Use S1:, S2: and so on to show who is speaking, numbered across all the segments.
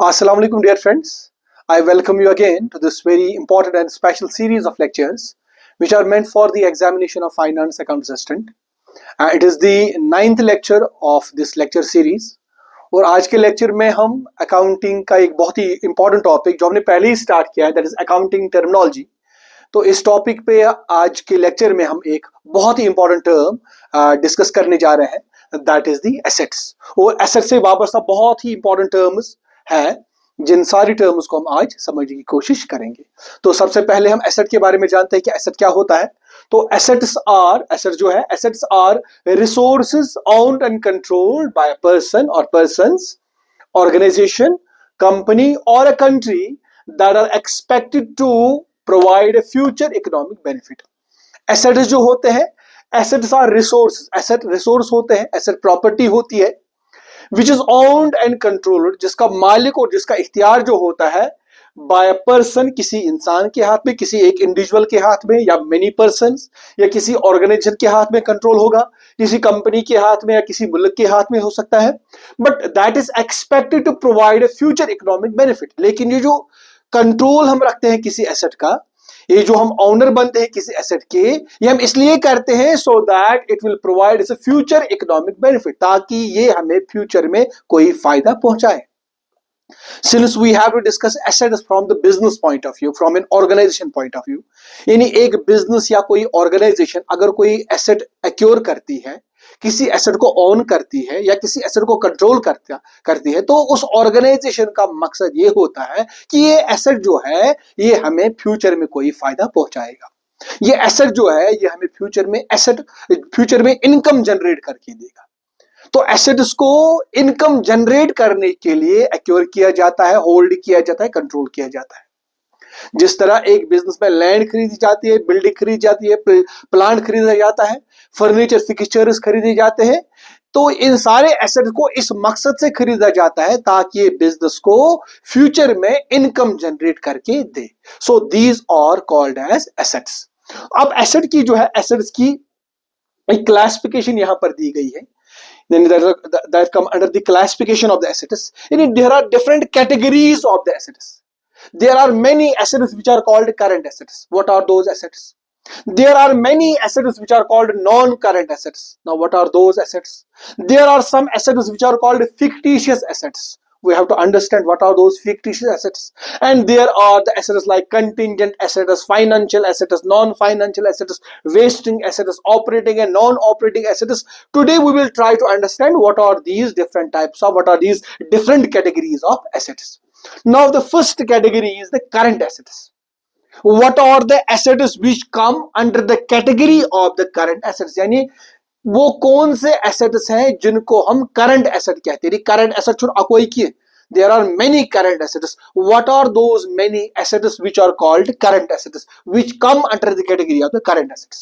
S1: Assalamu alaikum, dear friends. I welcome you again to this very important and special series of lectures which are meant for the examination of finance account assistant. It is the 9th lecture of this lecture series. और आज के lecture में हम accounting का एक बहुत ही important topic जो हमने पहले ही स्टार्ट किया है, दैट इज अकाउंटिंग टर्मिनोलॉजी. तो इस टॉपिक पे आज के लेक्चर में हम एक बहुत ही इंपॉर्टेंट टर्म डिस्कस करने जा रहे हैं, दैट इज द एसेट्स. और एसेट से वाबस्ता बहुत ही इंपॉर्टेंट टर्म्स है जिन सारी टर्म्स को हम आज समझने की कोशिश करेंगे. तो सबसे पहले हम एसेट के बारे में जानते हैं कि एसेट क्या होता है. तो assets are resources owned and controlled by a person और पर्संस, ऑर्गेनाइजेशन, कंपनी और a country that are expected to provide a future economic benefit. Assets जो होते हैं, assets are resources. Asset resource होते हैं, एसेट प्रॉपर्टी होती है which is owned and controlled, जिसका मालिक और जिसका इख्तियार जो होता है बाय अ पर्सन, किसी इंसान के हाथ में, किसी एक इंडिविजुअल के हाथ में, या मेनी पर्सन्स, या किसी ऑर्गेनाइजेशन के हाथ में कंट्रोल होगा, किसी कंपनी के हाथ में या किसी मुल्क के हाथ में हो सकता है. But that is expected to provide a future economic benefit. लेकिन ये जो कंट्रोल हम रखते हैं किसी एसेट का, ये जो हम ऑनर बनते हैं किसी एसेट के, ये हम इसलिए करते हैं so that it will provide a future economic benefit, ताकि ये हमें फ्यूचर में कोई फायदा पहुंचाए. Since we have to discuss assets from the business point of view, from an organization point of view, यानी एक बिजनेस या कोई ऑर्गेनाइजेशन अगर कोई एसेट एक्योर करती है, किसी एसेट को ओन करती है या किसी एसेट को कंट्रोल करती है, तो उस ऑर्गेनाइजेशन का मकसद ये होता है कि ये एसेट जो है ये हमें फ्यूचर में कोई फायदा पहुंचाएगा. ये एसेट जो है ये हमें फ्यूचर में इनकम जनरेट करके देगा. तो एसेट्स को इनकम जनरेट करने के लिए एक्योर किया जाता है, होल्ड किया जाता है, कंट्रोल किया जाता है. जिस तरह एक बिजनेस में लैंड खरीदी जाती है, बिल्डिंग खरीदी जाती है, प्लांट खरीदा जाता है, फर्नीचर फिक्सचर्स खरीदे जाते हैं, तो इन सारे एसेट्स को इस मकसद से खरीदा जाता है ताकि ये बिजनेस को फ्यूचर में इनकम जनरेट करके दे. So these are called as assets. अब एसेट की जो है, एसेट्स की एक क्लासिफिकेशन यहां पर दी गई है. Then that come under the classification of the assets. There are different categories of the assets. There are many assets which are called current assets. What are those assets? There are many assets which are called non-current assets. Now, what are those assets? There are some assets which are called fictitious assets. We have to understand what are those fictitious assets. And there are the assets like contingent assets, financial assets, non-financial assets, wasting assets, operating and non-operating assets. Today we will try to understand what are these different types of, what are these different categories of assets. Now the first category is the current assets. What are the assets which come under the category of the current assets? यानी वो कौन से assets हैं जिनको हम current asset कहते हैं. Current asset छोड़ कोई किए, there are many current assets. What are those many assets which are called current assets, which come under the category of the current assets?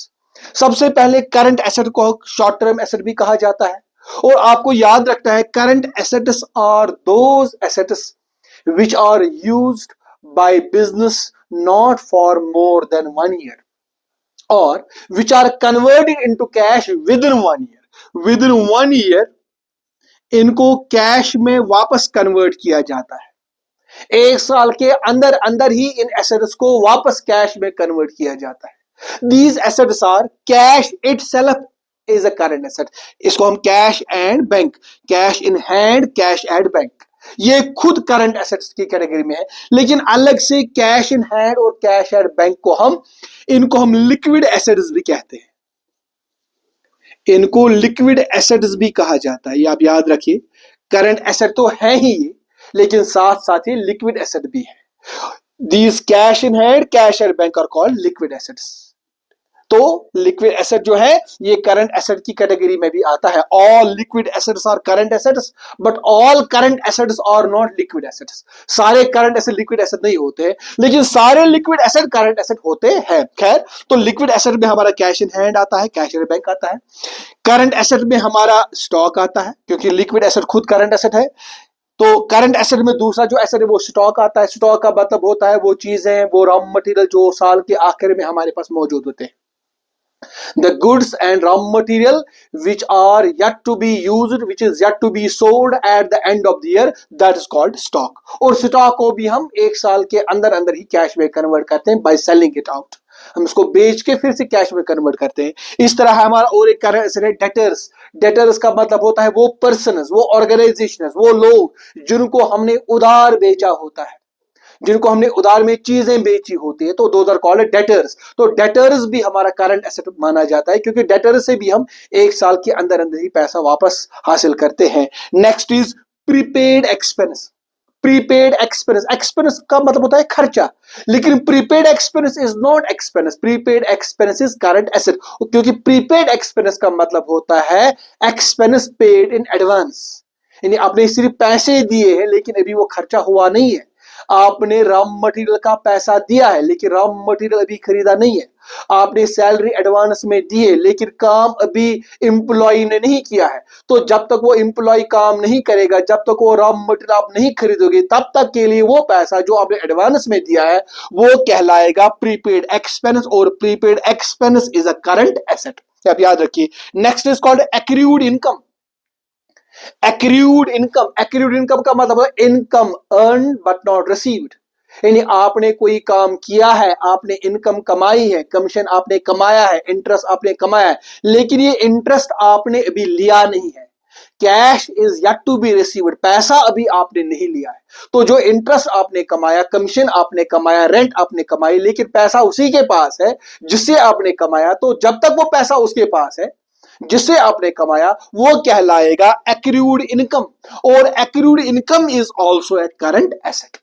S1: सबसे पहले करंट एसेट को शॉर्ट टर्म एसेट भी कहा जाता है. और आपको याद रखना है, current assets are those assets which are used by business not for more than 1 year, or which are converted into cash within 1 year. Within 1 year इनको कैश में वापस कन्वर्ट किया जाता है. 1 साल के अंदर अंदर ही इन एसेट्स को वापस कैश में कन्वर्ट किया जाता है. These assets are cash itself is a current asset. इसको हम cash and bank, cash in hand, cash at bank, ये खुद करंट एसेट्स की कैटेगरी में है. लेकिन अलग से कैश इन हैंड और कैश एट बैंक को इनको हम लिक्विड एसेट्स भी कहते हैं. इनको लिक्विड एसेट्स भी कहा जाता है. ये आप याद रखिए, करंट एसेट तो है ही ये, लेकिन साथ साथ ही लिक्विड एसेट भी है. These cash in hand, cash at bank are called liquid assets. तो लिक्विड एसेट जो है ये करंट एसेट की कैटेगरी में भी आता है. All liquid assets are current assets, but all current assets are not liquid assets. सारे करंट एसेट लिक्विड एसेट नहीं होते हैं, लेकिन सारे लिक्विड एसेट करंट एसेट होते हैं. खैर, तो लिक्विड एसेट में हमारा कैश इन हैंड आता है, कैश इन बैंक आता है. करंट एसेट में हमारा स्टॉक आता है, क्योंकि लिक्विड एसेट खुद करंट एसेट है. तो करंट एसेट में दूसरा जो एसेट है वो स्टॉक आता है. स्टॉक का मतलब होता है वो चीजें, वो रॉ मटेरियल जो साल के आखिर में हमारे पास मौजूद होते हैं. The goods and raw material which are yet to be used, which is yet to be sold at the end of the year, that is called stock. और स्टॉक को भी हम एक साल के अंदर अंदर ही कैश में कन्वर्ट करते हैं बाय सेलिंग इट आउट। हम इसको बेच के फिर से कैश में कन्वर्ट करते हैं। इस तरह हमारा और एक करंट एसेट है डेटर्स। डेटर्स का मतलब होता है वो पर्सनस, वो ऑर्गेनाइजेशंस, वो लोग जिनको हमने उधार बेचा होता है, जिनको हमने उधार में चीजें बेची होती है, तो दोज आर कॉल्ड डेटर्स। तो डेटर्स भी हमारा करंट एसेट माना जाता है, क्योंकि डेटर्स से भी हम एक साल के अंदर अंदर ही पैसा वापस हासिल करते हैं। Next is prepaid expense. Prepaid expense, expense का मतलब होता है खर्चा, लेकिन prepaid expense is not expense, prepaid expense is current asset. क्योंकि प्रीपेड एक्सपेंस का मतलब होता है एक्सपेंस पेड इन एडवांस, यानी आपने सिर्फ पैसे दिए हैं लेकिन अभी वो खर्चा हुआ नहीं है। आपने रॉ मटेरियल का पैसा दिया है लेकिन रॉ मटेरियल अभी खरीदा नहीं है। आपने सैलरी एडवांस में दी है लेकिन काम अभी एम्प्लॉय ने नहीं किया है। तो जब तक वो एम्प्लॉय काम नहीं करेगा, जब तक वो रॉ मटेरियल आप नहीं खरीदोगे, तब तक के लिए वो पैसा जो आपने एडवांस में दिया है वो कहलाएगा प्रीपेड एक्सपेंस, और prepaid expense is a current asset. आप याद रखिए। Next is called accrued income. Accrued income, accrued income का मतलब है income earn but not received, यानी आपने कोई काम किया है, आपने इनकम कमाई है, कमीशन आपने कमाया है, इंटरेस्ट आपने कमाया है, लेकिन ये इंटरेस्ट आपने अभी लिया नहीं है। Cash is yet to be received, पैसा अभी आपने नहीं लिया है। तो जो इंटरेस्ट आपने कमाया, कमीशन आपने कमाया, रेंट आपने कमाई, लेकिन पैसा उसी के पास है जिससे आपने कमाया। तो जब तक वो पैसा उसके पास है जिससे आपने कमाया, वो कहलाएगा एक्रूड इनकम, और accrued income is also a current asset.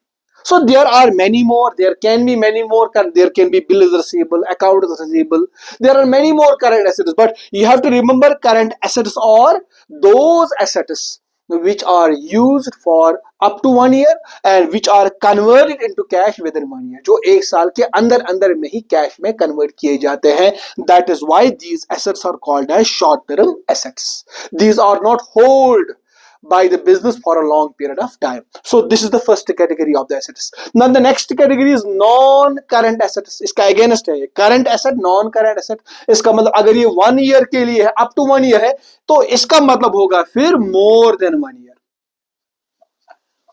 S1: So there are many more, there can be many more, there can be bills receivable, accounts receivable, there are many more current assets, but you have to remember current assets are those assets which are used for up to 1 year and which are converted into cash within 1 year, जो एक साल के अंदर अंदर में ही cash में convert किए जाते हैं। That is why these assets are called as short term assets. These are not hold by the business for a long period of time. So this is the first category of the assets. Now the next category is non-current assets. इसका against है current asset, non-current asset. इसका मतलब अगर ये 1 year के लिए है, up to 1 year है, तो इसका मतलब होगा फिर more than 1 year.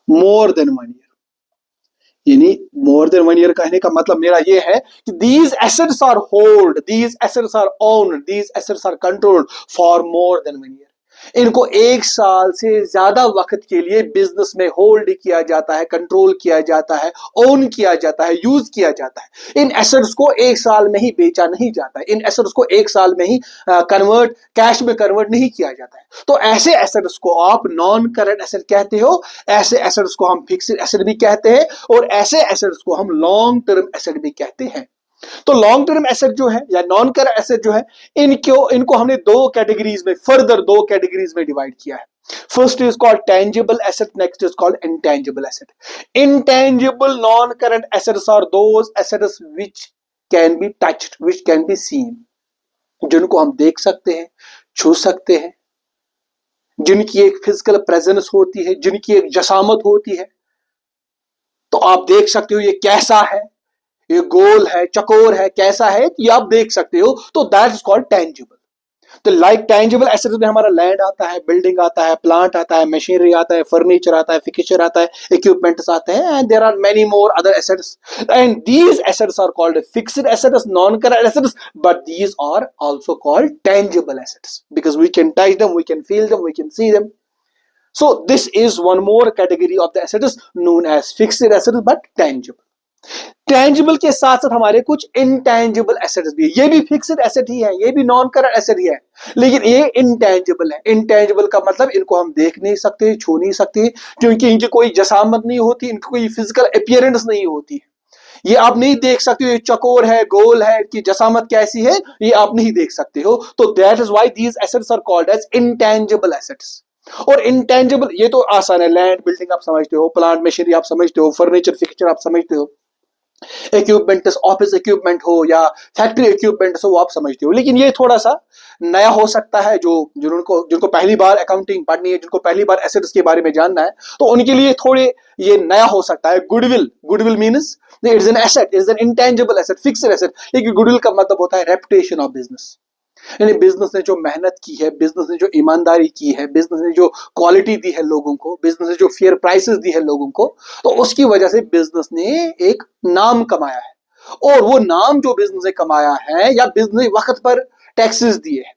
S1: More than 1 year. यानी more than 1 year कहने का मतलब मेरा ये है कि these assets are hold, these assets are owned, these assets are controlled for more than 1 year. इनको एक साल से ज्यादा वक्त के लिए बिजनेस में होल्ड किया जाता है, कंट्रोल किया जाता है, ओन किया जाता है, यूज किया जाता है। इन एसेट्स को एक साल में ही बेचा नहीं जाता है, इन एसेट्स को एक साल में ही कन्वर्ट कैश में कन्वर्ट नहीं किया जाता है। तो ऐसे एसेट्स को आप नॉन करंट एसेट कहते हो, ऐसे एसेट्स को हम फिक्स्ड एसेट भी कहते हैं, और ऐसे एसेट्स को हम लॉन्ग टर्म एसेट भी कहते हैं। तो लॉन्ग टर्म एसेट जो है या नॉन करंट एसेट जो है, इनको हमने दो कैटेगरीज में, फर्दर दो कैटेगरीज में डिवाइड किया है। First is called tangible asset, next is called intangible asset. Intangible non current assets are those assets which can be touched, which can be seen, जिनको हम देख सकते हैं, छू सकते हैं, जिनकी एक फिजिकल प्रेजेंस होती है, जिनकी एक जसामत होती है। तो आप देख सकते हो ये कैसा है, ये गोल है, चकोर है, कैसा है, ये आप देख सकते हो। तो दैट इज कॉल्ड टेंजिबल। तो लाइक टेंजिबल एसेट्स में हमारा लैंड आता है, बिल्डिंग आता है, प्लांट आता है, मशीनरी आता है, फर्नीचर आता है, फिक्सचर आता है, इक्विपमेंट्स आते हैं, and there are many more other assets, and these assets are called fixed assets, non current assets, but these are also called tangible assets because we can touch them, we can feel them, we can see them. So this is one more category of the assets known as fixed assets but tangible. Tangible के साथ साथ हमारे कुछ intangible assets भी है, ये भी fixed asset ही है, ये भी नॉन करंट एसेट ही है, लेकिन ये इनटेंजिबल है। इनटेंजिबल का मतलब इनको हम देख नहीं सकते, छू नहीं सकते, क्योंकि इनकी कोई जसामत नहीं होती, इनकी कोई फिजिकल अपीयरेंस नहीं होती है। ये आप नहीं देख सकते हो, ये चकोर है, गोल है, इनकी जसामत कैसी है, ये आप नहीं देख सकते हो। तो that is why these assets are called as intangible assets. और इंटेंजिबल ये तो आसान है, लैंड बिल्डिंग आप समझते हो, प्लांट मशीनरी आप समझते हो, फर्नीचर फिक्सचर आप समझते हो, इक्विपमेंट ऑफिस इक्विपमेंट हो या फैक्ट्री इक्विपमेंट हो, वो आप समझते हो। लेकिन ये थोड़ा सा नया हो सकता है, जिनको पहली बार अकाउंटिंग पढ़नी है, जिनको पहली बार एसेट्स के बारे में जानना है, तो उनके लिए थोड़े ये नया हो सकता है। Goodwill means it's an asset, it's an intangible asset, fixed asset. लेकिन गुडविल का मतलब होता है रेपुटेशन ऑफ बिजनेस, यानी बिजनेस ने जो मेहनत की है, बिजनेस ने जो ईमानदारी की है, बिजनेस ने जो क्वालिटी दी है लोगों को, बिजनेस ने जो फेयर प्राइसेस दी है लोगों को, तो उसकी वजह से बिजनेस ने एक नाम कमाया है। और वो नाम जो बिजनेस ने कमाया है, या बिजनेस ने वक्त पर टैक्सेस दिए हैं,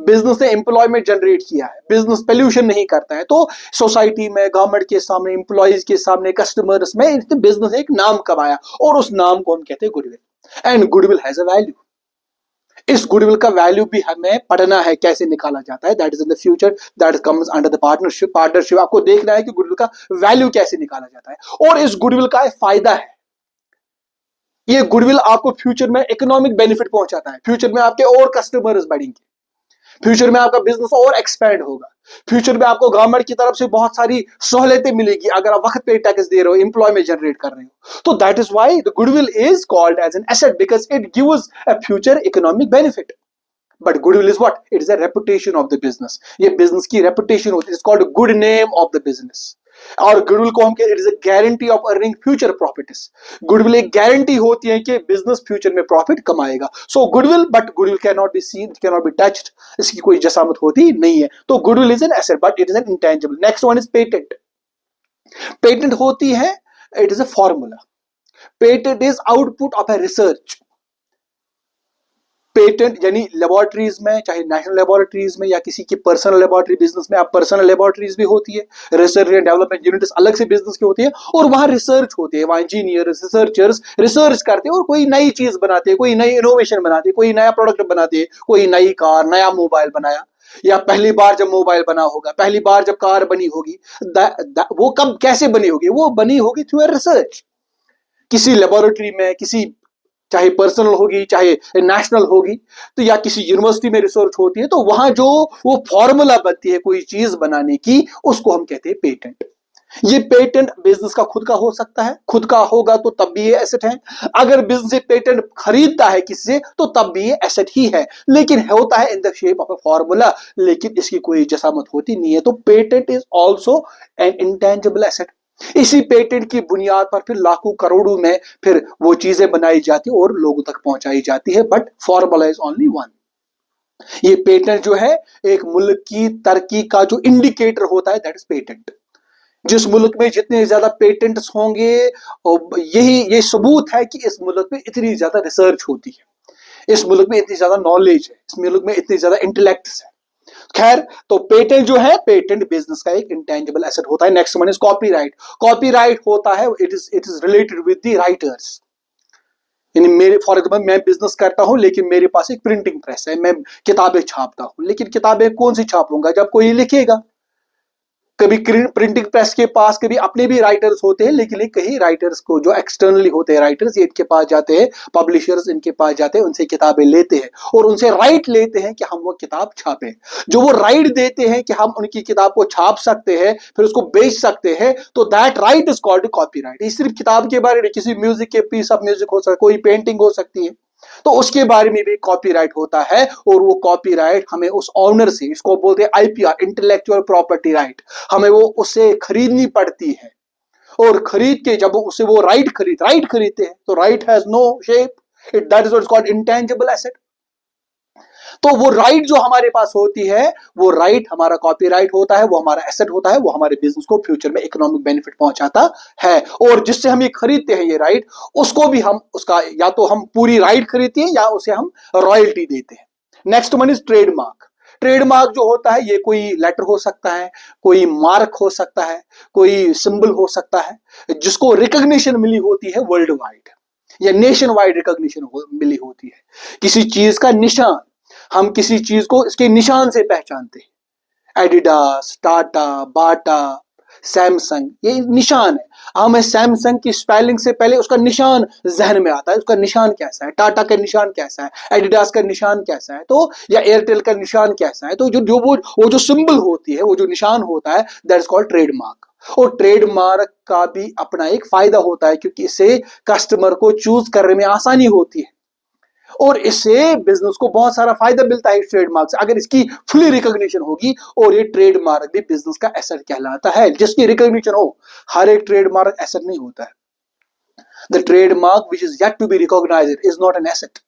S1: बिजनेस ने एम्प्लॉयमेंट जनरेट किया है, बिजनेस पोल्यूशन नहीं करता है, तो सोसाइटी में, गवर्नमेंट के सामने, एम्प्लॉयज के सामने, कस्टमर्स में बिजनेस ने एक नाम कमाया, और उस नाम को हम कहते हैं goodwill. And goodwill has a value. इस गुडविल का वैल्यू भी हमें पढ़ना है, कैसे निकाला जाता है। That is in the future, that comes under the partnership आपको देखना है कि गुडविल का वैल्यू कैसे निकाला जाता है। और इस गुडविल का एक फायदा है, ये गुडविल आपको फ्यूचर में इकोनॉमिक बेनिफिट पहुंचाता है। फ्यूचर में आपके और कस्टमर्स बढ़ेंगे, फ्यूचर में आपका बिजनेस और एक्सपैंड होगा, फ्यूचर में आपको गवर्नमेंट की तरफ से बहुत सारी सहूलियतें मिलेगी अगर आप वक्त पे टैक्स दे रहे हो, एम्प्लॉयमेंट जनरेट कर रहे हो। तो that is why the goodwill is called as an asset, because it gives a future economic benefit. But goodwill is what? It is a reputation of the business. ये business की reputation होती है, it's called good name of the business. और goodwill को हम कहते हैं, it is a guarantee of earning future profits. Goodwill एक गारंटी होती है कि बिजनेस फ्यूचर में प्रॉफिट कमाएगा। सो goodwill, but goodwill can not be seen, can not be touched, इसकी कोई जसामत होती नहीं है। तो goodwill is an asset, but it is an intangible. Next one is patent. Patent होती है, it is a formula. Patent is output of a research. Patent यानी laboratories में, चाहे नेशनल लेबोरेटरीज में या किसी की पर्सनल लेबोरेटरी बिजनेस में, आप पर्सनल लेबोरेटरीज भी होती है, रिसर्च एंड डेवलपमेंट यूनिट्स अलग से बिजनेस की होती है, और वहां रिसर्च होती है, वहां इंजीनियर्स, रिसर्चर्स रिसर्च करते हैं और कोई नई चीज बनाते हैं, कोई नई इनोवेशन बनाते हैं, कोई नया प्रोडक्ट बनाते हैं, कोई नई कार, नया मोबाइल बनाया, या पहली बार जब मोबाइल बना होगा, पहली बार जब कार बनी होगी, वो कब कैसे बनी होगी? वो बनी होगी थ्रू ए रिसर्च, किसी लेबोरेटरी में, किसी, चाहे पर्सनल होगी चाहे नेशनल होगी, तो या किसी यूनिवर्सिटी में रिसर्च होती है, तो वहां जो वो फॉर्मूला बनती है कोई चीज बनाने की, उसको हम कहते हैं पेटेंट। ये पेटेंट बिजनेस का खुद का हो सकता है, खुद का होगा तो तब भी ये एसेट है। अगर बिजनेस पेटेंट खरीदता है किसी से तो तब भी ये एसेट ही है, लेकिन होता है in the shape of a formula, लेकिन इसकी कोई जसामत होती नहीं है। तो patent is also an intangible asset. इसी पेटेंट की बुनियाद पर फिर लाखों करोड़ों में फिर वो चीजें बनाई जाती है और लोगों तक पहुंचाई जाती है, but formula is only one. ये पेटेंट जो है एक मुल्क की तरक्की का जो इंडिकेटर होता है, दैट इज पेटेंट। जिस मुल्क में जितने ज्यादा पेटेंट्स होंगे, ये सबूत है कि इस मुल्क में इतनी ज्यादा रिसर्च होती है, इस मुल्क में इतनी ज्यादा नॉलेज है, इस मुल्क में इतनी ज्यादा इंटेलेक्ट्स है। खैर, तो पेटेंट जो है, पेटेंट बिजनेस का एक इंटेंजिबल एसेट होता है। Next one is copyright. Copyright होता है, it is related with the writers. यानी मेरे, फॉर एग्जाम्पल, मैं बिजनेस करता हूं लेकिन मेरे पास एक प्रिंटिंग प्रेस है, मैं किताबें छापता हूं, लेकिन किताबें कौन सी छापूंगा? जब कोई लिखेगा। कभी प्रिंटिंग प्रेस के पास कभी अपने भी राइटर्स होते हैं, लेकिन कई राइटर्स को जो एक्सटर्नली होते हैं राइटर्स, ये इनके पास जाते हैं, पब्लिशर्स इनके पास जाते हैं, उनसे किताबें लेते हैं और उनसे राइट लेते हैं कि हम वो किताब छापें। जो वो राइट देते हैं कि हम उनकी किताब को छाप सकते हैं, फिर उसको बेच सकते हैं, तो that right is called copyright. ये सिर्फ किताब के बारे में, किसी म्यूजिक के पीस ऑफ म्यूजिक हो सकता है, कोई पेंटिंग हो सकती है, तो उसके बारे में भी कॉपीराइट होता है। और वो कॉपीराइट हमें उस ऑनर से, इसको बोलते हैं आईपीआर, इंटेलेक्चुअल प्रॉपर्टी राइट, हमें वो उससे खरीदनी पड़ती है। और खरीद के जब उससे वो राइट खरीदते हैं, तो right has no shape, that is what is called intangible asset. तो वो राइट जो हमारे पास होती है, वो राइट हमारा कॉपीराइट होता है, वो हमारा एसेट होता है, वो हमारे बिजनेस को फ्यूचर में इकोनॉमिक बेनिफिट पहुंचाता है। और जिससे हम ये खरीदते हैं ये राइट, उसको भी हम, उसका या तो हम पूरी राइट खरीदते हैं या उसे हम रॉयल्टी देते हैं। Next one is trademark. Trademark जो होता है, ये कोई लेटर हो सकता है, कोई मार्क हो सकता है, कोई सिंबल हो सकता है, जिसको रिकॉग्निशन मिली होती है वर्ल्ड वाइड या नेशन वाइड रिकॉग्निशन मिली होती है। किसी चीज का निशान, हम किसी चीज को इसके निशान से पहचानते हैं। एडिडास, टाटा, बाटा, सैमसंग, ये निशान है। हमें सैमसंग की स्पेलिंग से पहले उसका निशान जहन में आता है, उसका निशान कैसा है, टाटा का निशान कैसा है, एडिडास का निशान कैसा है, तो या एयरटेल का निशान कैसा है। तो जो वो जो सिंबल होती है, वो जो निशान होता है, दैट इज कॉल्ड ट्रेडमार्क। और ट्रेडमार्क का भी अपना एक फायदा होता है, क्योंकि इससे कस्टमर को चूज करने में आसानी होती है। और इससे बिजनेस को बहुत सारा फायदा मिलता है ट्रेडमार्क से, अगर इसकी फुली रिकॉग्निशन होगी। और ये ट्रेडमार्क भी बिजनेस का एसेट कहलाता है, जिसकी रिकॉग्निशन हो। हर एक ट्रेडमार्क एसेट नहीं होता है। The trademark which is yet to be recognised is not an asset.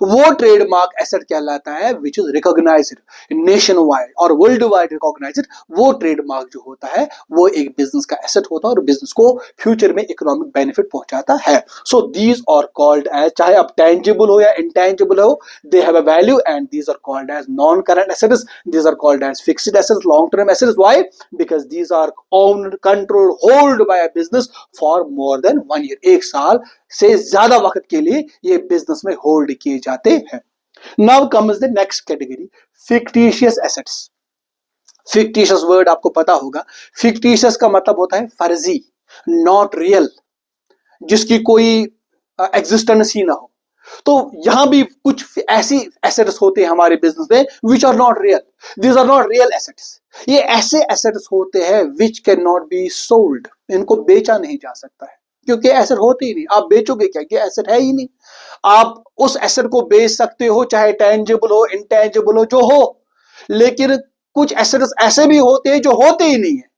S1: वो ट्रेडमार्क एसेट कहलाता है which is recognised nationwide और वर्ल्ड वाइड रिकॉग्नाइज्ड। वो ट्रेडमार्क जो होता है वो एक बिजनेस का एसेट होता है और बिजनेस को फ्यूचर में इकोनॉमिक बेनिफिट पहुंचाता है। So these are called as, चाहे अब टेंजिबल हो या इंटेंजिबल हो, they have a value and these are called as non current assets, these are called as fixed assets, long term assets. Why? Because these are owned, controlled, hold by a business for more than 1 year. 1 साल से ज्यादा वक्त के लिए ये business में hold किए जाते हैं। Now comes the next category, fictitious assets. Fictitious word आपको पता होगा। फिक्टिशियस का मतलब होता है फर्जी, नॉट रियल, जिसकी कोई एग्जिस्टेंस ही ना हो। तो यहां भी कुछ ऐसी एसेट्स होते हैं हमारे बिजनेस में which are not real, these are not real assets. ये ऐसे एसेट्स होते हैं which can not be sold, इनको बेचा नहीं जा सकता है क्योंकि एसेट होते ही नहीं। आप बेचोगे क्या? ये एसेट है ही नहीं। आप उस एसेट को बेच सकते हो चाहे टेंजिबल हो, इंटेंजिबल हो, जो हो, लेकिन कुछ एसेट्स ऐसे भी होते हैं जो होते ही नहीं है,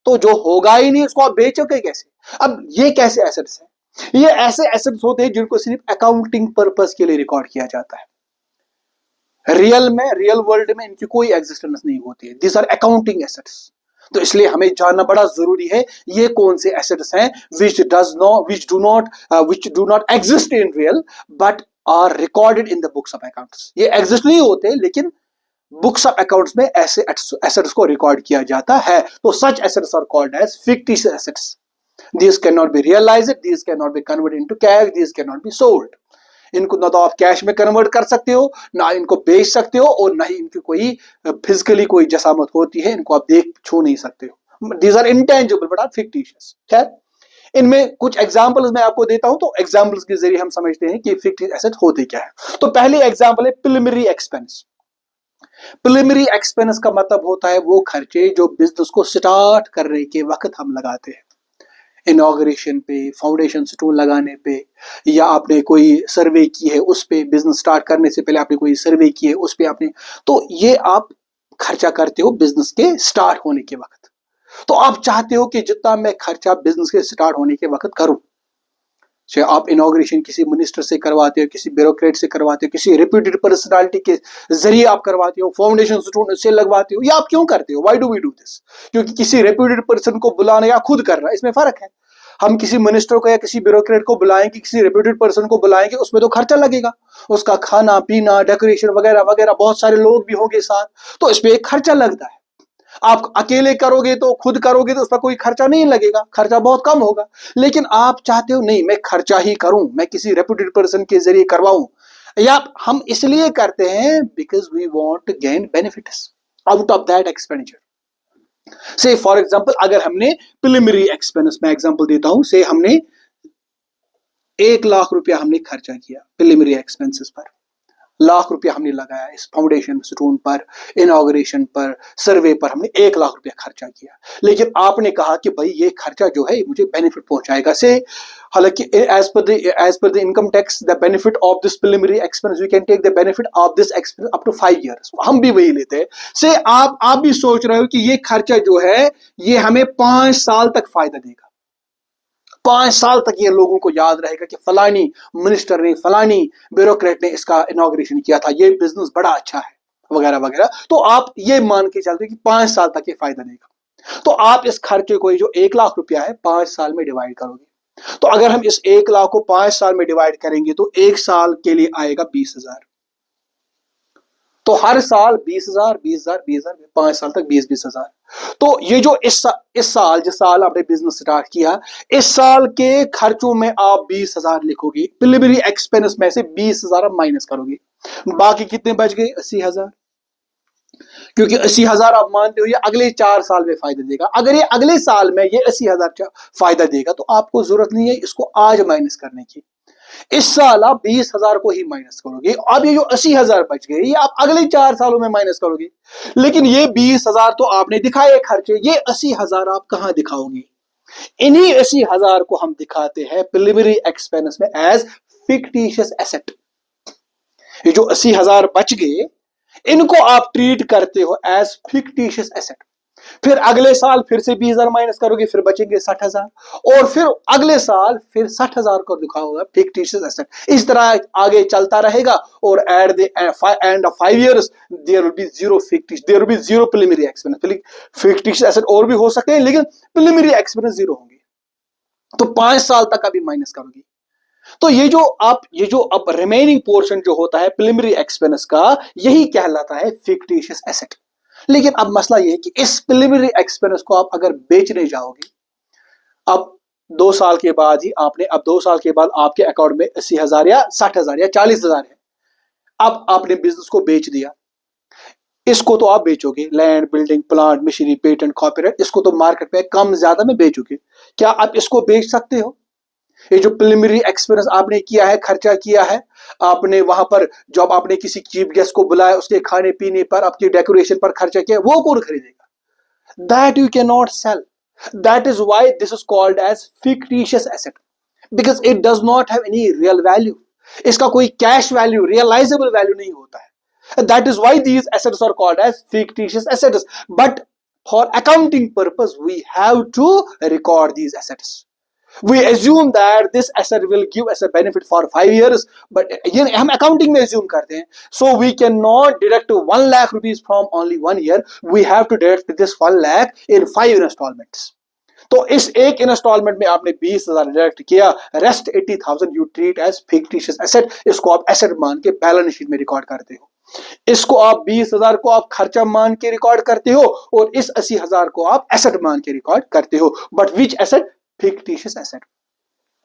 S1: तो जो होगा ही नहीं उसको आप बेचोगे कैसे? अब ये कैसे एसेट्स हैं? ये ऐसे एसेट्स होते हैं जिनको सिर्फ अकाउंटिंग पर्पस के लिए रिकॉर्ड किया जाता है। रियल में, रियल वर्ल्ड में इनकी कोई एग्जिस्टेंस नहीं होती है। This are accounting assets. तो इसलिए हमें जानना बड़ा जरूरी है ये कौन से एसेट्स हैं which do not exist in real but are recorded in the books of accounts। ये एग्जिस्ट नहीं होते लेकिन बुक्स ऑफ अकाउंट्स में ऐसे एसेट्स को रिकॉर्ड किया जाता है। तो such assets are called as fictitious assets. These cannot be realized, these cannot be converted into cash, these cannot be sold। इनको ना तो आप कैश में कन्वर्ट कर सकते हो, ना इनको बेच सकते हो, और ना ही इनकी कोई फिजिकली कोई जसामत होती है, इनको आप देख छू नहीं सकते हो। These are intangible but are fictitious। खैर, इनमें कुछ एग्जांपल्स मैं आपको देता हूं, तो एग्जांपल्स के जरिए हम समझते हैं कि फिक्टिशियस एसेट होते क्या है। तो पहली एग्जांपल है प्रिलिमिनरी एक्सपेंस। प्रिलिमिनरी एक्सपेंस का मतलब होता है वो खर्चे जो बिजनेस को स्टार्ट करने के वक्त हम लगाते हैं। इनॉग्रेशन पे, फाउंडेशन स्टोन लगाने पे, या आपने कोई सर्वे की है उस पे, बिजनेस स्टार्ट करने से पहले आपने कोई सर्वे की है उस पे आपने, तो ये आप खर्चा करते हो बिजनेस के स्टार्ट होने के वक्त। तो आप चाहते हो कि जितना मैं खर्चा बिजनेस के स्टार्ट होने के वक्त करूं, चाहे आप इनॉग्रेशन किसी मिनिस्टर से करवाते हो, किसी ब्यूरोक्रेट से करवाते हो, किसी रेप्यूटेड पर्सनालिटी के जरिए आप करवाते हो, फाउंडेशन स्टोन से लगवाते हो, या आप क्यों करते हो? Why do we do this? क्योंकि किसी रेप्यूटेड पर्सन को बुलाना या खुद करना, इसमें फर्क है। हम किसी मिनिस्टर को या किसी ब्यूरोक्रेट को बुलाएंगे, किसी रेप्यूटेड पर्सन को बुलाएंगे, उसमें तो खर्चा लगेगा, उसका खाना पीना, डेकोरेशन वगैरह वगैरह, बहुत सारे लोग भी होंगे साथ, तो इसमें एक खर्चा लगता है। आप अकेले करोगे तो, खुद करोगे तो उसका कोई खर्चा नहीं लगेगा, खर्चा बहुत कम होगा। लेकिन आप चाहते हो नहीं, मैं खर्चा ही करूं, मैं किसी रेप्यूटेड पर्सन के जरिए करवाऊं, या हम इसलिए करते हैं because we want to gain benefits out of that expenditure. से फॉर एग्जांपल, अगर हमने प्रिलिमिनरी एक्सपेंस, मैं एग्जांपल देता हूं, से हमने 1 लाख रुपया हमने खर्चा किया प्रिलिमिनरी एक्सपेंसेस पर, लाख रुपया हमने लगाया इस फाउंडेशन स्टोन पर, इनॉग्रेशन पर, सर्वे पर, हमने 1 लाख रुपया खर्चा किया। लेकिन आपने कहा कि भाई ये खर्चा जो है मुझे बेनिफिट पहुंचाएगा से, हालांकि as per the income tax the benefit of this preliminary expense we can take the benefit of this expense up to 5 years। हम भी वही लेते हैं। से आप भी सोच रहे हो कि ये खर्चा जो है ये हमें 5 साल तक फायदा देगा, 5 साल तक ये लोगों को याद रहेगा कि फलानी मिनिस्टर ने, फलानी ब्यूरोक्रेट ने इसका इनॉग्रेशन किया था, ये बिजनेस बड़ा अच्छा है, वगैरह वगैरह। तो आप ये मान के चलते कि 5 साल तक ये फायदा देगा। तो आप इस खर्चे को, जो 1 लाख रुपया है, 5 साल में डिवाइड करोगे। तो अगर हम इस 1 लाख को 5 साल में डिवाइड करेंगे तो 1 साल के लिए आएगा 20,000। तो हर साल 20,000, 20,000, 20,000, 5 साल तक 20,000। तो ये जो इस साल, जिस साल आपने बिजनेस स्टार्ट किया, इस साल के खर्चों में आप 20,000 लिखोगे, प्रिलिमिनरी एक्सपेंस में से 20,000 आप माइनस करोगे, बाकी कितने बच गए? 80,000। क्योंकि 80,000 आप मानते हो ये अगले 4 साल में फायदा देगा। अगर ये अगले साल में ये 80,000 फायदा देगा तो आपको जरूरत नहीं है इसको आज माइनस करने की। इस साल आप 20,000 को ही माइनस करोगे। अब ये जो 80,000 बच गए ये आप अगले 4 सालों में माइनस करोगे। लेकिन ये 20,000 तो आपने दिखाए खर्चे, ये 80,000 आप कहां दिखाओगे? इन्हीं 80,000 को हम दिखाते हैं प्रिलिमिनरी एक्सपेंस में एज फिक्टिशियस एसेट। ये जो 80,000 बच गए, इनको आप ट्रीट करते हो एज फिक्टिशियस एसेट। फिर अगले साल फिर से 20,000 माइनस करोगे, फिर बचेंगे 60,000, और फिर अगले साल फिर 60,000 को दिखाओगे फिक्टिशियस एसेट। इस तरह आगे चलता रहेगा, और at the end of 5 years there will be zero fictitious, there will be zero preliminary expense. Fictitious asset और भी हो सकते हैं, लेकिन प्रिलिमिनरी एक्सपेंस जीरो होंगे। तो 5 साल तक अभी माइनस करोगे। तो ये जो अब रिमेनिंग पोर्शन जो होता है प्रिलिमिनरी एक्सपेंस का, यही कहलाता है फिक्टिशियस एसेट। लेकिन अब मसला ये है कि इस प्रिलिमिनरी एक्सपेंस को आप अगर बेचने जाओगे, अब 2 साल के बाद ही अब 2 साल के बाद आपके अकाउंट में 80,000 या 60,000 या 40,000 है। अब आपने बिजनेस को बेच दिया, इसको तो आप बेचोगे, land, building, plant, machinery, patent, copyright, इसको तो मार्केट में कम ज्यादा में बेचोगे। क्या आप इसको बेच सकते हो? ये जो प्रिलिमिनरी एक्सपेंस आपने किया है, खर्चा किया है आपने, वहां पर जब आपने किसी चीफ गेस्ट को बुलाया, उसके खाने पीने पर, आपकी डेकोरेशन पर खर्चा किया, वो कौन खरीदेगा? That you can not sell. That is why this is called as fictitious asset, because it does not have any real value. इसका कोई कैश वैल्यू, रियलाइजेबल वैल्यू नहीं होता है। That is why these assets are called as fictitious assets. But for accounting purpose we have to record these assets. We assume that this asset will give us a benefit for 5 years, but ये हम accounting में assume करते हैं, so we cannot deduct 1 lakh rupees from only 1 year. We have to deduct this 1 lakh in 5 installments. तो इस एक instalment में आपने 20,000 डिडक्ट किया, rest 80,000 you treat as fictitious asset. इसको आप एसेट मान के बैलेंस शीट में रिकॉर्ड करते हो। इसको आप 20,000 को आप खर्चा मान के रिकॉर्ड करते हो, और इस 80,000 को आप एसेट मान के रिकॉर्ड करते हो। But which asset? Fictitious asset.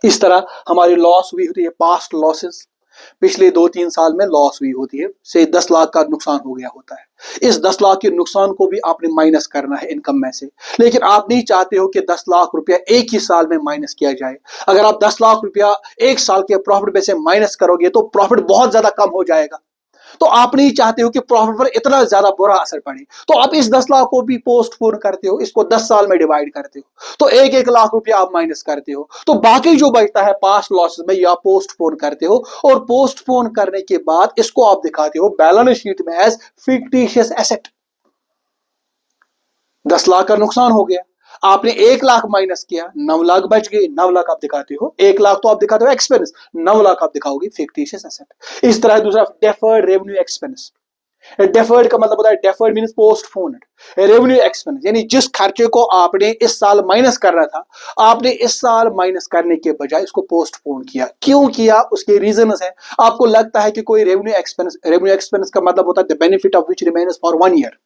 S1: इस तरह हमारी लॉस हुई होती है, पास्ट लॉसेस, पिछले 2-3 साल में लॉस हुई होती है, से 10 लाख का नुकसान हो गया होता है। इस 10 लाख के नुकसान को भी आपने माइनस करना है इनकम में से। लेकिन आप नहीं चाहते हो कि 10 लाख रुपया एक ही साल में माइनस किया जाए। अगर आप 10 लाख रुपया एक साल के प्रॉफिट में से माइनस करोगे तो प्रॉफिट बहुत ज्यादा कम हो जाएगा। तो आप नहीं चाहते हो कि प्रॉफिट पर इतना ज्यादा बुरा असर पड़े, तो आप इस 10 लाख को भी पोस्टपोन करते हो, इसको 10 साल में डिवाइड करते हो, तो 1-1 लाख रुपया आप माइनस करते हो। तो बाकी जो बचता है पास्ट लॉसेस में, या पोस्टपोन करते हो, और पोस्टपोन करने के बाद इसको आप दिखाते हो बैलेंस शीट में एज फिक्टिशियस एसेट। 10 लाख का नुकसान हो गया, आपने 1 लाख माइनस किया, 9 लाख बच गए, 9 लाख आप दिखाते हो, 1 लाख तो आप दिखाते हो एक्सपेंस, 9 लाख आप दिखाओगे फिक्टिशियस एसेट। इस तरह दूसरा डेफर्ड रेवेन्यू एक्सपेंस। डेफर्ड का मतलब होता है, deferred means postponed. Revenue expense यानी जिस खर्चे को आपने इस साल माइनस करना था, आपने इस साल माइनस करने के बजाय इसको पोस्टपोन किया। क्यों किया? उसके रीजंस है। आपको लगता है कि कोई रेवेन्यू एक्सपेंस का मतलब होता है the benefit of which remains for 1 year.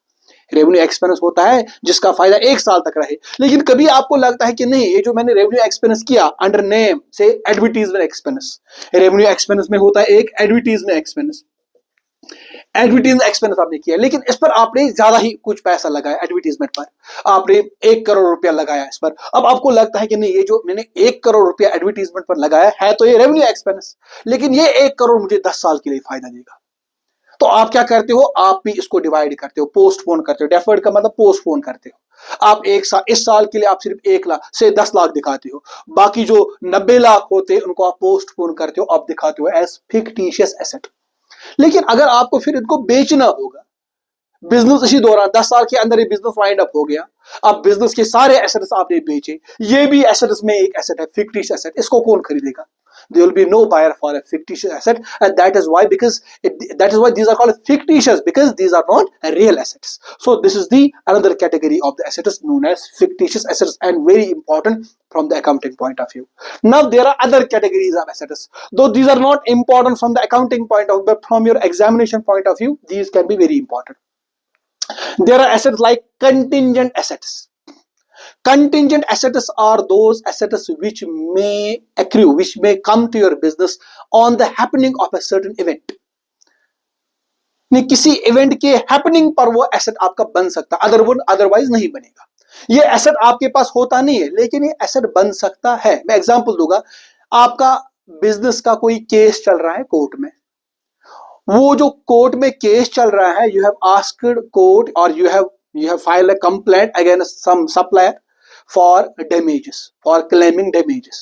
S1: Revenue expense होता है जिसका फायदा 1 साल तक रहे। लेकिन कभी आपको लगता है कि नहीं, ये जो मैंने रेवेन्यू एक्सपेंस किया अंडर नेम से एडवर्टीजमेंट एक्सपेंस, रेवेन्यू एक्सपेंस में होता है एक एडवर्टीजमेंट एक्सपेंस। एडवर्टीजमेंट एक्सपेंस आपने किया, लेकिन इस पर आपने ज्यादा ही कुछ पैसा लगाया, एडवर्टीजमेंट पर आपने 1 करोड़ रुपया लगाया इस पर। अब आपको लगता है कि नहीं, ये जो मैंने 1 करोड़ रुपया एडवर्टीजमेंट पर लगाया है तो ये रेवेन्यू एक्सपेंस, लेकिन ये 1 करोड़ मुझे 10 साल के लिए फायदा देगा। तो आप क्या करते हो? आप भी इसको डिवाइड करते हो, पोस्टपोन करते हो। डेफर्ड का मतलब पोस्टपोन करते हो। आप इस साल के लिए आप सिर्फ 1 लाख से 10 लाख दिखाते हो, बाकी जो 90 लाख होते हैं उनको आप पोस्टपोन करते हो, आप दिखाते हो एज फिक्टिशियस एसेट। लेकिन अगर आपको फिर इनको बेचना होगा, बिजनेस इसी दौरान 10 साल के अंदर ये बिजनेस वाइंड अप हो गया, अब बिजनेस के सारे एसेट्स आपने बेचे, ये भी एसेट्स में एक एसेट है फिक्टिशियस एसेट, इसको कौन खरीदेगा? There will be no buyer for a fictitious asset, and that is why these are called fictitious, because these are not real assets. So this is the another category of the assets known as fictitious assets, and very important from the accounting point of view. Now there are other categories of assets, though these are not important from the accounting point of view, but from your examination point of view these can be very important. There are assets like contingent assets. Contingent assets are those assets which may accrue, which may come to your business on the happening of a certain event. किसी event के happening पर वो asset आपका बन सकता है, otherwise नहीं बनेगा। ये एसेट आपके पास होता नहीं है, लेकिन ये एसेट बन सकता है। मैं एग्जांपल दूंगा, आपका बिजनेस का कोई केस चल रहा है कोर्ट में, वो जो कोर्ट में केस चल रहा है, यू हैव आस्क्ड कोर्ट और you have filed a complaint against some supplier for damages, for claiming damages।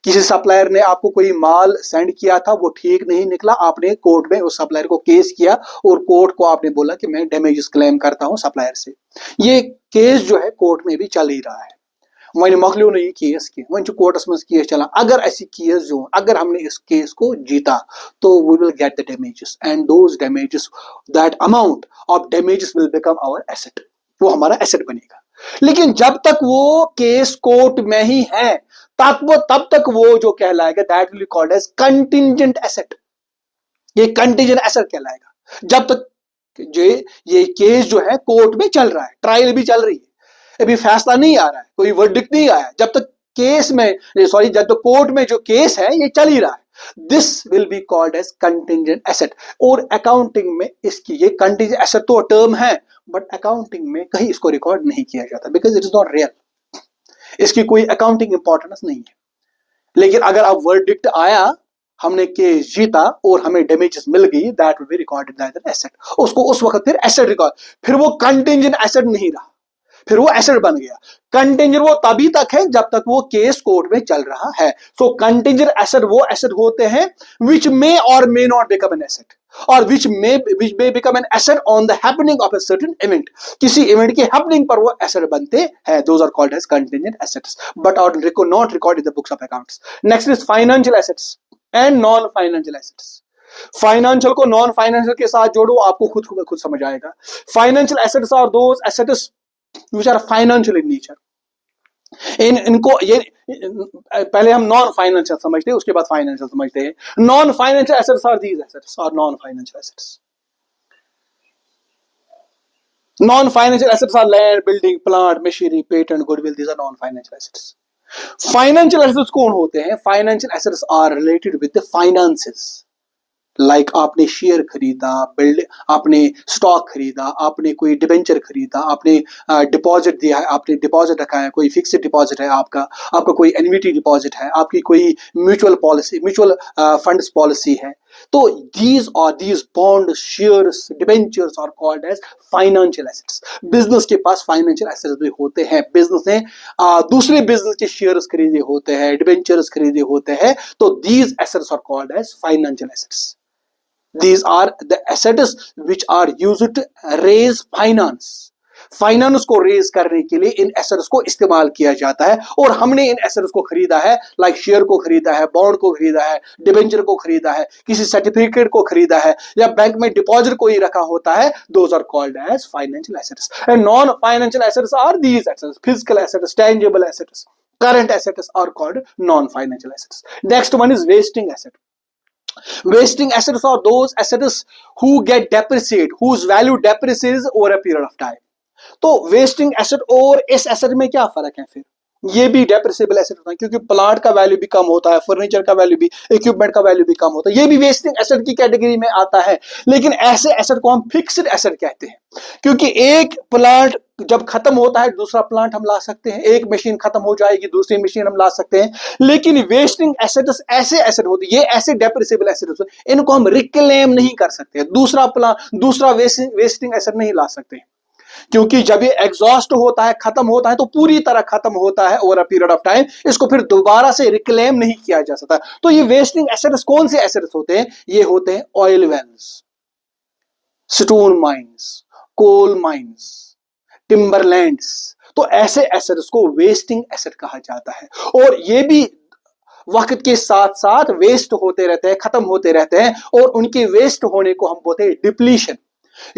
S1: किसी सप्लायर ने आपको कोई माल सेंड किया था, वो ठीक नहीं निकला, आपने कोर्ट में उस सप्लायर को केस किया और कोर्ट को आपने बोला कि मैं डैमेजेस क्लेम करता हूं सप्लायर से। ये केस जो है कोर्ट में भी चल ही रहा है। वही मकलियो ने ये केस किया, वही कोर्टस में केस चला। अगर ऐसी केस जो, अगर हमने इस केस को जीता तो we will get the damages and those damages, that amount of damages will become our asset, वो हमारा एसेट बनेगा। लेकिन जब तक वो केस कोर्ट में ही है तब तक वो जो कहलाएगा that will be called as contingent asset. ये कंटिंजेंट एसेट कहलाएगा जब तक ये केस जो है कोर्ट में चल रहा है, ट्रायल भी चल रही है, अभी फैसला नहीं आ रहा है, कोई वर्डिक्ट नहीं आया, जब तक केस में जब तक कोर्ट में जो केस है ये चल ही रहा है, this will be called as contingent asset. और अकाउंटिंग में इसकी, ये कंटिंजेंट एसेट तो टर्म है बट अकाउंटिंग में कहीं इसको रिकॉर्ड नहीं किया जाता because it is not real, इसकी कोई अकाउंटिंग इंपॉर्टेंस नहीं है। लेकिन अगर अब वर्डिक्ट आया, हमने केस जीता और हमें डैमेजेस मिल गई, that will be recorded as an asset, उसको उस वक्त फिर एसेट रिकॉर्ड, फिर वो कंटिंजेंट एसेट नहीं रहा, फिर वो एसेट बन गया। कंटिंजेंट वो तभी तक है जब तक वो केस कोर्ट में चल रहा है। सो कंटिंजेंट एसेट वो एसेट होते हैं which may or may not become an asset or which may become an asset on the happening of a certain event। किसी इवेंट के हैपनिंग पर वो एसेट बनते हैं, those are called as contingent assets but are not recorded in the books of accounts। next is financial assets and non financial assets। Financial को non financial के साथ जोड़ो, आपको खुद समझ आएगा। Financial assets are those assets which are financial in nature। इनको ये पहले हम नॉन फाइनेंशियल समझते हैं, उसके बाद फाइनेंशियल समझते हैं। Non financial assets are these assets और non financial assets. Non financial assets are land, building, plant, machinery, patent, goodwill, these are non financial assets. Financial assets कौन होते हैं? Financial assets are related with the finances, like आपने share खरीदा, आपने stock खरीदा, आपने कोई डिबेंचर खरीदा, आपने डिपॉजिट दिया है, आपने डिपॉजिट रखा है, कोई फिक्स्ड डिपॉजिट है आपका कोई एन्युटी डिपॉजिट है, आपकी कोई म्यूचुअल फंड्स पॉलिसी है। तो these bond, shares, debentures are called as financial assets. Business के पास फाइनेंशियल एसेट्स भी होते हैं, बिजनेस ने दूसरे बिजनेस के शेयर्स खरीदे होते हैं, डिबेंचर्स खरीदे होते हैं, तो these assets are called as financial assets. These are the assets which are used to raise finance। Finance को रेज करने के लिए इन एसेट्स को इस्तेमाल किया जाता है और हमने इन एसेट्स को खरीदा है, लाइक शेयर को खरीदा है, बॉन्ड को खरीदा है, डिबेंचर को खरीदा है, किसी सर्टिफिकेट को खरीदा है, या बैंक में डिपॉजिट कोई रखा होता है, those are called as financial assets. And non financial assets are these assets, physical assets, tangible assets, current assets are called non financial assets. Next one is wasting asset. Wasting assets are those assets who get depreciate, whose value depreciates over a period of time। तो wasting asset और इस asset में क्या फर्क है? फिर ये भी डेप्रिसिएबल एसेट होता है क्योंकि प्लांट का वैल्यू भी कम होता है, फर्नीचर का वैल्यू भी, इक्विपमेंट का वैल्यू भी कम होता है, ये भी वेस्टिंग एसेट की कैटेगरी में आता है। लेकिन ऐसे एसेट को हम फिक्स्ड एसेट कहते हैं क्योंकि एक प्लांट जब खत्म होता है दूसरा प्लांट हम ला सकते हैं, एक मशीन खत्म हो जाएगी दूसरी मशीन हम ला सकते हैं। लेकिन वेस्टिंग एसेट्स ऐसे एसेट होते हैं, ये ऐसे डेप्रिसिएबल एसेट होते हैं, इनको हम रिक्लेम नहीं कर सकते, दूसरा वेस्टिंग एसेट नहीं ला सकते क्योंकि जब ये एग्जॉस्ट होता है, खत्म होता है, तो पूरी तरह खत्म होता है over a period of time, इसको फिर दोबारा से रिक्लेम नहीं किया जा सकता। तो ये वेस्टिंग एसेट्स कौन से एसेट्स होते हैं? ये होते हैं oil wells, stone mines, coal mines, timberlands. तो ऐसे एसेट्स को वेस्टिंग एसेट कहा जाता है और ये भी वक्त के साथ साथ वेस्ट होते रहते हैं, खत्म होते रहते हैं और उनके वेस्ट होने को हम बोलते हैं डिप्लीशन।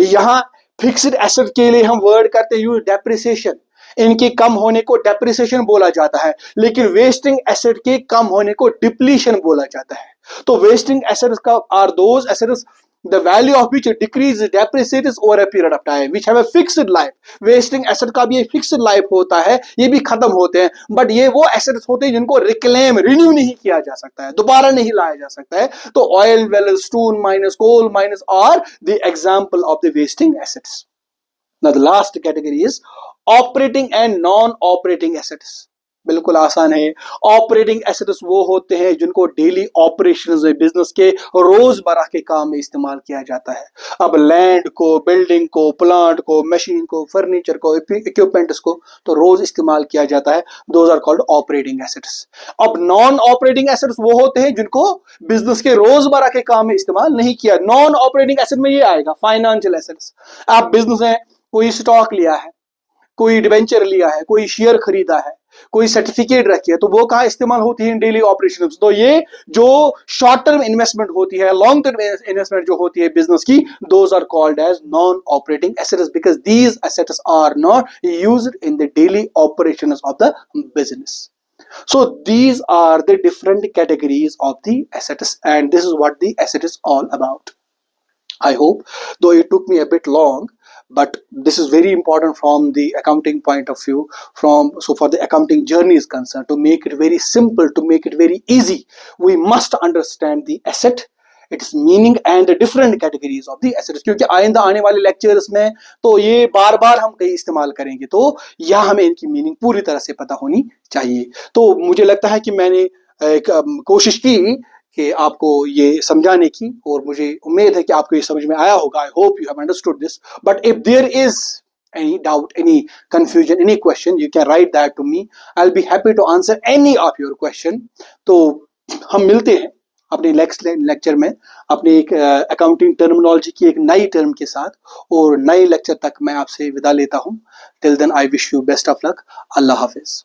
S1: यहां फिक्स्ड एसेट के लिए हम वर्ड करते हैं यूज डेप्रिसिएशन, इनके कम होने को डेप्रिसिएशन बोला जाता है, लेकिन वेस्टिंग एसेट के कम होने को डिप्लीशन बोला जाता है। तो वेस्टिंग एसेट्स का are those assets the value of which decreases, depreciates over a period of time, which have a fixed life। Wasting asset का भी एक फिक्स्ड लाइफ होता है, ये भी खत्म होते हैं, बट ये वो एसेट्स होते हैं जिनको रिक्लेम, रिन्यू नहीं किया जा सकता है, दोबारा नहीं लाया जा सकता है। तो oil wells, stone mines, coal mines are the example of the wasting assets. Now the last category is operating and non operating assets. बिल्कुल आसान है। ऑपरेटिंग एसेट्स वो होते हैं जिनको डेली ऑपरेशंस में, बिजनेस के रोजमर्रा के काम में इस्तेमाल किया जाता है। अब लैंड को, बिल्डिंग को, प्लांट को, मशीन को, फर्नीचर को, इक्विपमेंट्स को तो रोज इस्तेमाल किया जाता है। Those are called operating assets. अब नॉन ऑपरेटिंग एसेट्स वो होते हैं जिनको बिजनेस के रोजमर्रा के काम में इस्तेमाल नहीं किया। नॉन ऑपरेटिंग एसेट में ये आएगा फाइनेंशियल एसेट्स। आप बिजनेस है, कोई स्टॉक लिया है, कोई डिवेंचर लिया है, कोई शेयर खरीदा है, कोई सर्टिफिकेट रखी है, तो वो कहाँ इस्तेमाल होती है? इन डेली ऑपरेशन। तो ये जो शॉर्ट टर्म इन्वेस्टमेंट होती है, लॉन्ग टर्म इन्वेस्टमेंट जो होती है बिजनेस की, those are called as non operating assets because these assets are not used in the daily operations of the business. So these are the different categories of the assets, and this is what the asset is all about. I hope, though it took me a bit long, but this is very important from the accounting point of view. For the accounting journey is concerned, to make it very simple, to make it very easy, we must understand the asset, its meaning and the different categories of the assets. क्योंकि आइंदा आने वाले lectures में तो ये बार बार हम कहीं इस्तेमाल करेंगे, तो यह हमें इनकी मीनिंग पूरी तरह से पता होनी चाहिए। तो मुझे लगता है कि मैंने एक कोशिश की कि आपको ये समझाने की, और मुझे उम्मीद है कि आपको ये समझ में आया होगा। I hope you have understood this, but if there is any doubt, any confusion, any question, you can write that to me. I'll be happy to answer any of your question. तो हम मिलते हैं अपने next lecture में अपने एक accounting terminology की एक नई टर्म के साथ, और नए लेक्चर तक मैं आपसे विदा लेता हूं। Till then I wish you best of luck. अल्लाह हाफिज।